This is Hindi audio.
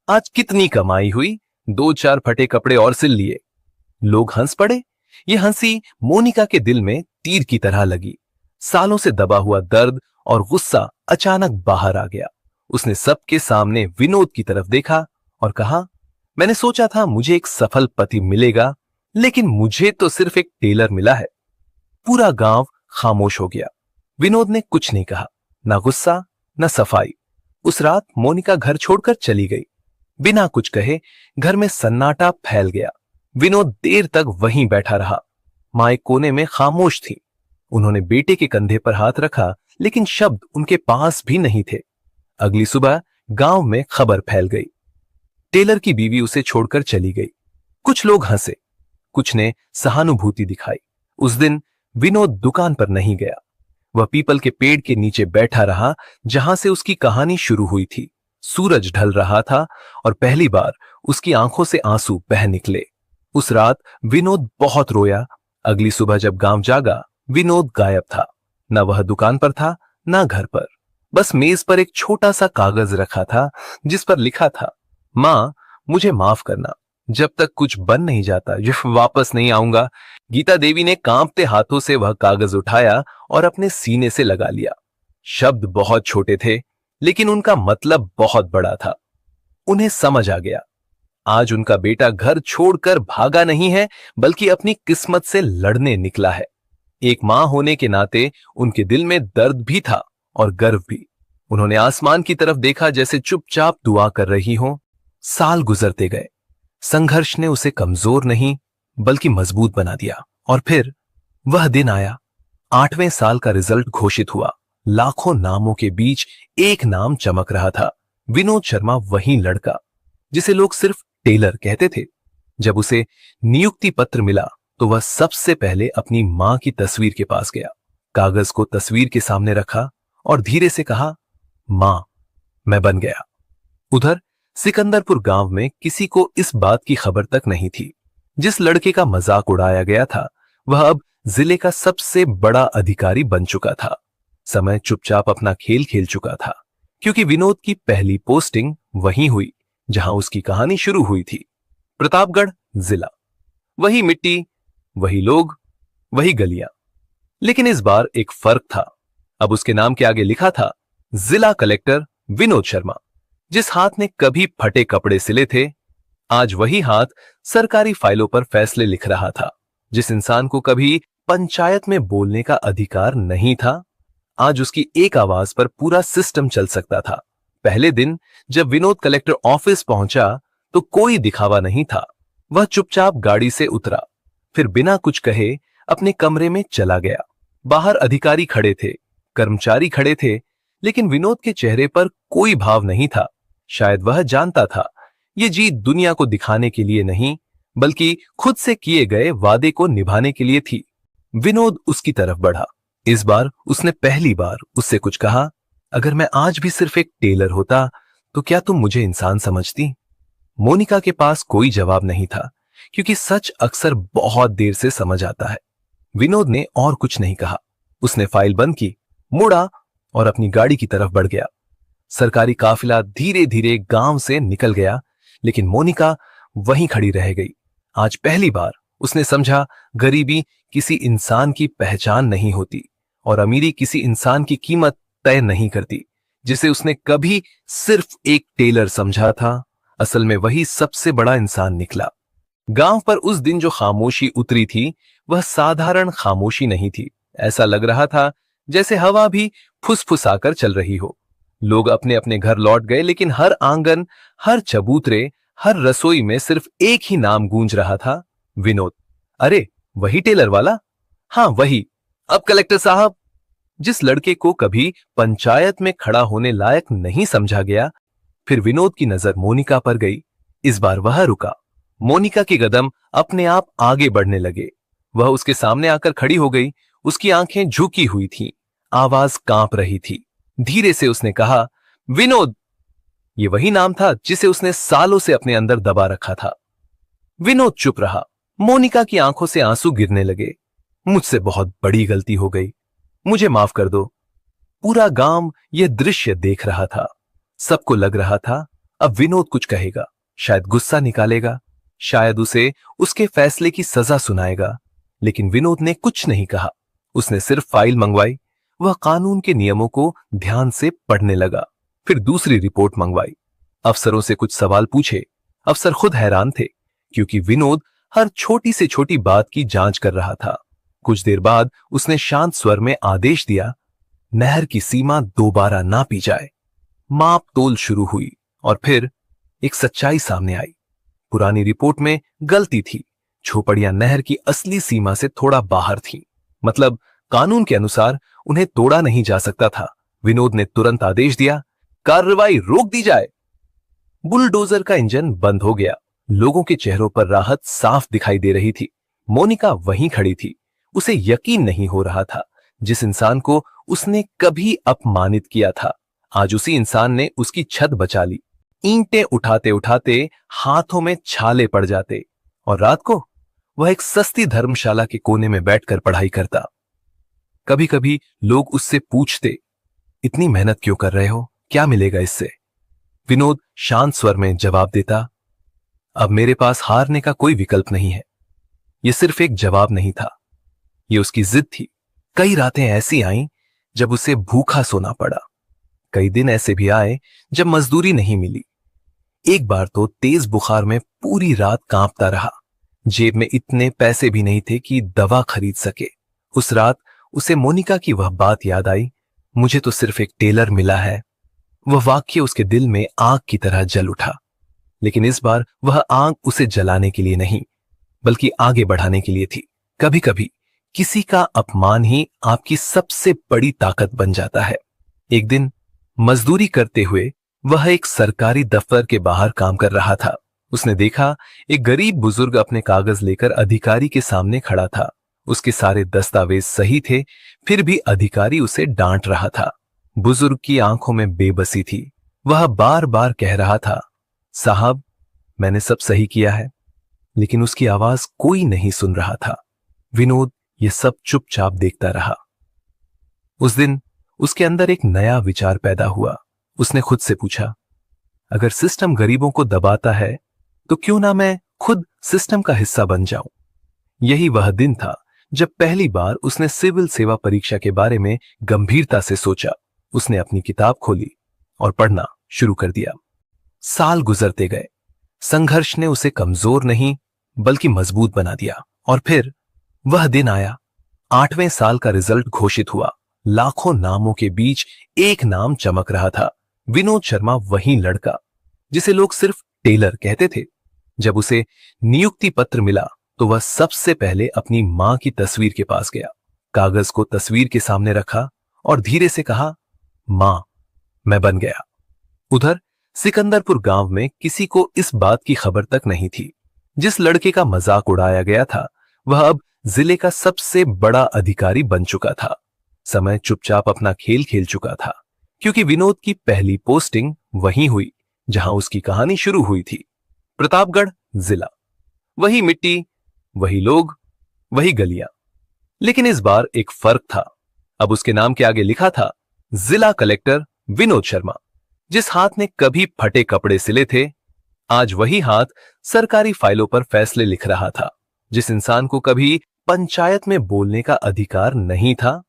आज कितनी कमाई हुई, दो चार फटे कपड़े और सिल लिए। लोग हंस पड़े। ये हंसी मोनिका के दिल में तीर की तरह लगी। सालों से दबा हुआ दर्द और गुस्सा अचानक बाहर आ गया। उसने सबके सामने विनोद की तरफ देखा और कहा, मैंने सोचा था मुझे एक सफल पति मिलेगा, लेकिन मुझे तो सिर्फ एक टेलर मिला है। पूरा गांव खामोश हो गया। विनोद ने कुछ नहीं कहा, ना गुस्सा न सफाई। उस रात मोनिका घर छोड़कर चली गई। बिना कुछ कहे घर में सन्नाटा फैल गया। विनोद देर तक वहीं बैठा रहा। मां एक कोने में खामोश थी। उन्होंने बेटे के कंधे पर हाथ रखा, लेकिन शब्द उनके पास भी नहीं थे। अगली सुबह गांव में खबर फैल गई, टेलर की बीवी उसे छोड़कर चली गई। कुछ लोग हंसे, कुछ ने सहानुभूति दिखाई। उस दिन विनोद दुकान पर नहीं गया। वह पीपल के पेड़ के नीचे बैठा रहा, जहां से उसकी कहानी शुरू हुई थी। सूरज ढल रहा था और पहली बार उसकी आंखों से आंसू बह निकले। उस रात विनोद बहुत रोया। अगली सुबह जब गांव जागा, विनोद गायब था। न वह दुकान पर था, न घर पर। बस मेज पर एक छोटा सा कागज रखा था, जिस पर लिखा था, मां, मुझे माफ करना, जब तक कुछ बन नहीं जाता वापस नहीं आऊंगा। गीता देवी ने कांपते हाथों से वह कागज उठाया और अपने सीने से लगा लिया। शब्द बहुत छोटे थे, लेकिन उनका मतलब बहुत बड़ा था। उन्हें समझ आ गया, आज उनका बेटा घर छोड़कर भागा नहीं है, बल्कि अपनी किस्मत से लड़ने निकला है। एक मां होने के नाते उनके दिल में दर्द भी था और गर्व भी। उन्होंने आसमान की तरफ देखा, जैसे चुपचाप दुआ कर रही हो। साल गुजरते गए। संघर्ष ने उसे कमजोर नहीं, बल्कि मजबूत बना दिया। और फिर वह दिन आया। 8वें साल का रिजल्ट घोषित हुआ। लाखों नामों के बीच एक नाम चमक रहा था, विनोद शर्मा, वही लड़का जिसे लोग सिर्फ टेलर कहते थे। जब उसे नियुक्ति पत्र मिला, तो वह सबसे पहले अपनी मां की तस्वीर के पास गया। कागज को तस्वीर के सामने रखा और धीरे से कहा, मां, मैं बन गया। उधर सिकंदरपुर गांव में किसी को इस बात की खबर तक नहीं थी। जिस लड़के का मजाक उड़ाया गया था, वह अब जिले का सबसे बड़ा अधिकारी बन चुका था। समय चुपचाप अपना खेल खेल चुका था, क्योंकि विनोद की पहली पोस्टिंग वहीं हुई जहां उसकी कहानी शुरू हुई थी। प्रतापगढ़ जिला। वही मिट्टी, वही लोग, वही गलियां। लेकिन इस बार एक फर्क था। अब उसके नाम के आगे लिखा था, जिला कलेक्टर विनोद शर्मा। जिस हाथ ने कभी फटे कपड़े सिले थे, आज वही हाथ सरकारी फाइलों पर फैसले लिख रहा था। जिस इंसान को कभी पंचायत में बोलने का अधिकार नहीं था, आज उसकी एक आवाज पर पूरा सिस्टम चल सकता था। पहले दिन जब विनोद कलेक्टर ऑफिस पहुंचा, तो कोई दिखावा नहीं था। वह चुपचाप गाड़ी से उतरा, फिर बिना कुछ कहे अपने कमरे में चला गया। बाहर अधिकारी खड़े थे, कर्मचारी खड़े थे, लेकिन विनोद के चेहरे पर कोई भाव नहीं था। शायद वह जानता था, ये जीत दुनिया को दिखाने के लिए नहीं, बल्कि खुद से किए गए वादे को निभाने के लिए थी। विनोद उसकी तरफ बढ़ा। इस बार उसने पहली बार उससे कुछ कहा, अगर मैं आज भी सिर्फ एक टेलर होता, तो क्या तुम मुझे इंसान समझती? मोनिका के पास कोई जवाब नहीं था, क्योंकि सच अक्सर बहुत देर से समझ आता है। विनोद ने और कुछ नहीं कहा। उसने फाइल बंद की, मुड़ा और अपनी गाड़ी की तरफ बढ़ गया। सरकारी काफिला धीरे धीरे गांव से निकल गया, लेकिन मोनिका वहीं खड़ी रह गई। आज पहली बार उसने समझा, गरीबी किसी इंसान की पहचान नहीं होती और अमीरी किसी इंसान की कीमत तय नहीं करती। जिसे उसने कभी सिर्फ एक टेलर समझा था, असल में वही सबसे बड़ा इंसान निकला। गांव पर उस दिन जो खामोशी उतरी थी, वह साधारण खामोशी नहीं थी। ऐसा लग रहा था जैसे हवा भी फुसफुसाकर चल रही हो। लोग अपने अपने घर लौट गए, लेकिन हर आंगन, हर चबूतरे, हर रसोई में सिर्फ एक ही नाम गूंज रहा था, विनोद। अरे, वही टेलर वाला? हाँ, वही। अब कलेक्टर साहब। जिस लड़के को कभी पंचायत में खड़ा होने लायक नहीं समझा गया। फिर विनोद की नजर मोनिका पर गई। इस बार वह रुका। मोनिका के कदम अपने आप आगे बढ़ने लगे। वह उसके सामने आकर खड़ी हो गई। उसकी आंखें झुकी हुई थीं, आवाज कांप रही थी। धीरे से उसने कहा, विनोद। ये वही नाम था जिसे उसने सालों से अपने अंदर दबा रखा था। विनोद चुप रहा। मोनिका की आंखों से आंसू गिरने लगे। मुझसे बहुत बड़ी गलती हो गई, मुझे माफ कर दो। पूरा गांव यह दृश्य देख रहा था। सबको लग रहा था अब विनोद कुछ कहेगा, शायद गुस्सा निकालेगा, शायद उसे उसके फैसले की सजा सुनाएगा। लेकिन विनोद ने कुछ नहीं कहा। उसने सिर्फ फाइल मंगवाई। वह कानून के नियमों को ध्यान से पढ़ने लगा। फिर दूसरी रिपोर्ट मंगवाई। अफसरों से कुछ सवाल पूछे। अफसर खुद हैरान थे, क्योंकि विनोद हर छोटी से छोटी बात की जांच कर रहा था। कुछ देर बाद उसने शांत स्वर में आदेश दिया, नहर की सीमा दोबारा नापी जाए। माप तोल शुरू हुई और फिर एक सच्चाई सामने आई। पुरानी रिपोर्ट में गलती थी। झोपड़ियां नहर की असली सीमा से थोड़ा बाहर थीं। मतलब कानून के अनुसार उन्हें तोड़ा नहीं जा सकता था। विनोद ने तुरंत आदेश दिया, कार्रवाई रोक दी जाए। बुलडोजर का इंजन बंद हो गया। लोगों के चेहरों पर राहत साफ दिखाई दे रही थी। मोनिका वहीं खड़ी थी। उसे यकीन नहीं हो रहा था, जिस इंसान को उसने कभी अपमानित किया था, आज उसी इंसान ने उसकी छत बचा ली। ईंटें उठाते उठाते हाथों में छाले पड़ जाते और रात को वह एक सस्ती धर्मशाला के कोने में बैठकर पढ़ाई करता। कभी कभी लोग उससे पूछते, इतनी मेहनत क्यों कर रहे हो, क्या मिलेगा इससे? विनोद शांत स्वर में जवाब देता, अब मेरे पास हारने का कोई विकल्प नहीं है। यह सिर्फ एक जवाब नहीं था, यह उसकी जिद थी। कई रातें ऐसी आईं जब उसे भूखा सोना पड़ा। कई दिन ऐसे भी आए जब मजदूरी नहीं मिली। एक बार तो तेज बुखार में पूरी रात कांपता रहा। जेब में इतने पैसे भी नहीं थे कि दवा खरीद सके। उस रात उसे मोनिका की वह बात याद आई, मुझे तो सिर्फ एक टेलर मिला है। वह वाक्य उसके दिल में आग की तरह जल उठा। लेकिन इस बार वह आग उसे जलाने के लिए नहीं, बल्कि आगे बढ़ाने के लिए थी। कभी कभी किसी का अपमान ही आपकी सबसे बड़ी ताकत बन जाता है। एक दिन मजदूरी करते हुए वह एक सरकारी दफ्तर के बाहर काम कर रहा था। उसने देखा एक गरीब बुजुर्ग अपने कागज लेकर अधिकारी के सामने खड़ा था। उसके सारे दस्तावेज सही थे, फिर भी अधिकारी उसे डांट रहा था। बुजुर्ग की आंखों में बेबसी थी। वह बार बार कह रहा था, साहब मैंने सब सही किया है, लेकिन उसकी आवाज कोई नहीं सुन रहा था। विनोद ये सब चुपचाप देखता रहा। उस दिन उसके अंदर एक नया विचार पैदा हुआ। उसने खुद से पूछा, अगर सिस्टम गरीबों को दबाता है तो क्यों ना मैं खुद सिस्टम का हिस्सा बन जाऊं। यही वह दिन था जब पहली बार उसने सिविल सेवा परीक्षा के बारे में गंभीरता से सोचा। उसने अपनी किताब खोली और पढ़ना शुरू कर दिया। साल गुजरते गए। संघर्ष ने उसे कमजोर नहीं बल्कि मजबूत बना दिया। और फिर वह दिन आया। 8वें साल का रिजल्ट घोषित हुआ। लाखों नामों के बीच एक नाम चमक रहा था, विनोद शर्मा, वही लड़का जिसे लोग सिर्फ टेलर कहते थे। जब उसे नियुक्ति पत्र मिला तो वह सबसे पहले अपनी मां की तस्वीर के पास गया। कागज को तस्वीर के सामने रखा और धीरे से कहा, मां मैं बन गया। उधर सिकंदरपुर गांव में किसी को इस बात की खबर तक नहीं थी। जिस लड़के का मजाक उड़ाया गया था वह अब जिले का सबसे बड़ा अधिकारी बन चुका था। समय चुपचाप अपना खेल खेल चुका था, क्योंकि विनोद की पहली पोस्टिंग वहीं हुई जहां उसकी कहानी शुरू हुई थी। प्रतापगढ़ जिला, वही मिट्टी, वही लोग, वही गलियां। लेकिन इस बार एक फर्क था। अब उसके नाम के आगे लिखा था, जिला कलेक्टर विनोद शर्मा। जिस हाथ ने कभी फटे कपड़े सिले थे, आज वही हाथ सरकारी फाइलों पर फैसले लिख रहा था। जिस इंसान को कभी पंचायत में बोलने का अधिकार नहीं था,